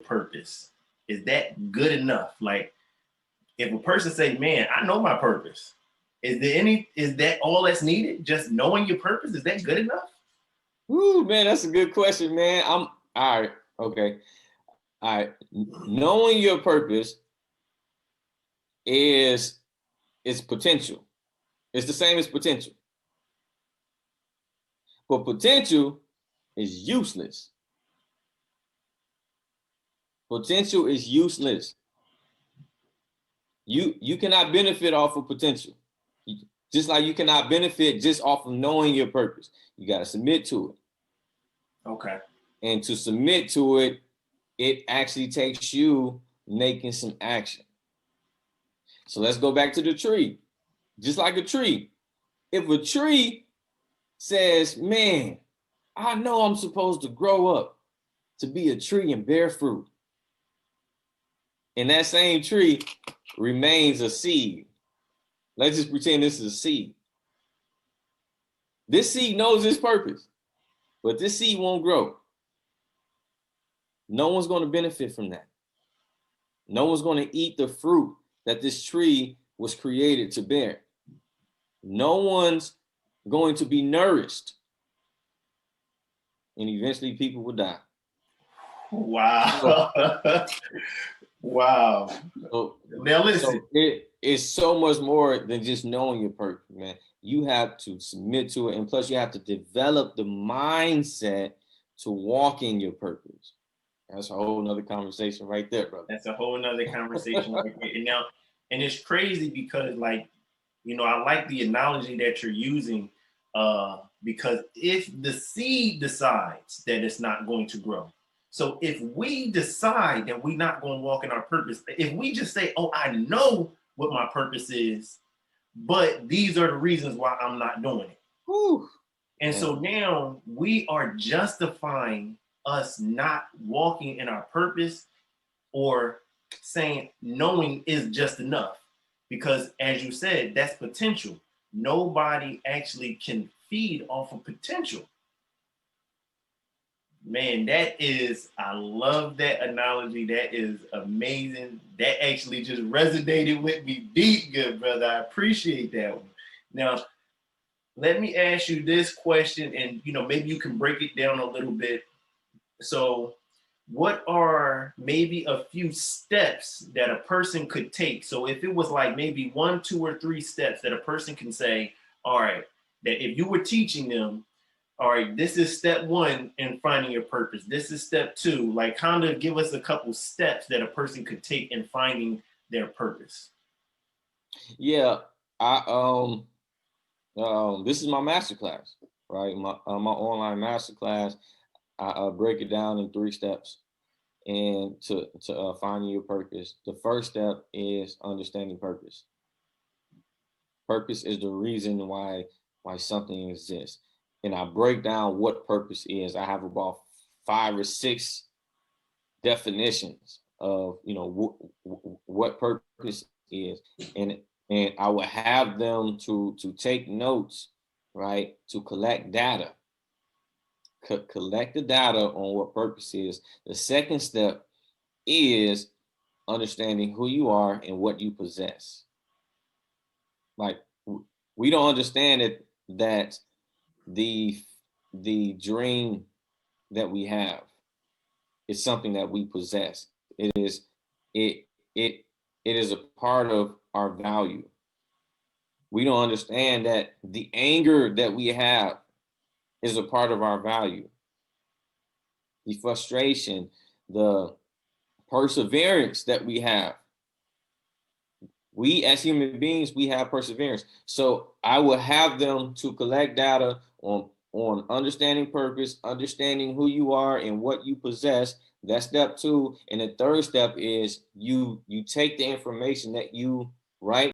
purpose, is that good enough? Like, if a person say, man, I know my purpose, is that all that's needed? Just knowing your purpose, is that good enough? Ooh, man, that's a good question, man. I'm all right. Okay. All right. Knowing your purpose is potential. It's the same as potential. But potential is useless. Potential is useless. You cannot benefit off of potential. Just like you cannot benefit just off of knowing your purpose. You got to submit to it. Okay. And to submit to it, it actually takes you making some action. So let's go back to the tree. Just like a tree. If a tree says, man, I know I'm supposed to grow up to be a tree and bear fruit. And that same tree remains a seed. Let's just pretend this is a seed. This seed knows its purpose, but this seed won't grow. No one's going to benefit from that. No one's going to eat the fruit that this tree was created to bear. No one's going to be nourished. And eventually people will die. Wow. Wow. So, now listen. So it is so much more than just knowing your purpose, man. You have to submit to it. And plus you have to develop the mindset to walk in your purpose. That's a whole nother conversation right there, brother. That's a whole nother conversation right there. And it's crazy because, like, you know, I like the analogy that you're using, because if the seed decides that it's not going to grow, so if we decide that we're not going to walk in our purpose, if we just say, oh, I know what my purpose is, but these are the reasons why I'm not doing it. Whew. And so now we are justifying us not walking in our purpose, or saying knowing is just enough. Because as you said, that's potential. Nobody actually can feed off of potential. Man, I love that analogy. That is amazing. That actually just resonated with me deep, good brother. I appreciate that one. Now, let me ask you this question, and maybe you can break it down a little bit. So, what are maybe a few steps that a person could take? So if it was like maybe 1, 2, or 3 steps that a person can say, all right, that if you were teaching them, all right, this is step 1 in finding your purpose. This is step 2. Like, kind of give us a couple steps that a person could take in finding their purpose. Yeah, this is my masterclass, right? My online masterclass. I break it down in 3 steps, and to finding your purpose. The first step is understanding purpose. Purpose is the reason why something exists, and I break down what purpose is. I have about 5 or 6 definitions of what purpose is, and I will have them to take notes, right? To collect data. Collect the data on what purpose is. The second step is understanding who you are and what you possess. Like, we don't understand that the dream that we have is something that we possess. It is a part of our value. We don't understand that the anger that we have is a part of our value. The frustration, the perseverance that we have. We as human beings, we have perseverance. So I will have them to collect data on understanding purpose, understanding who you are and what you possess. That's step 2. And the third step is you take the information that you write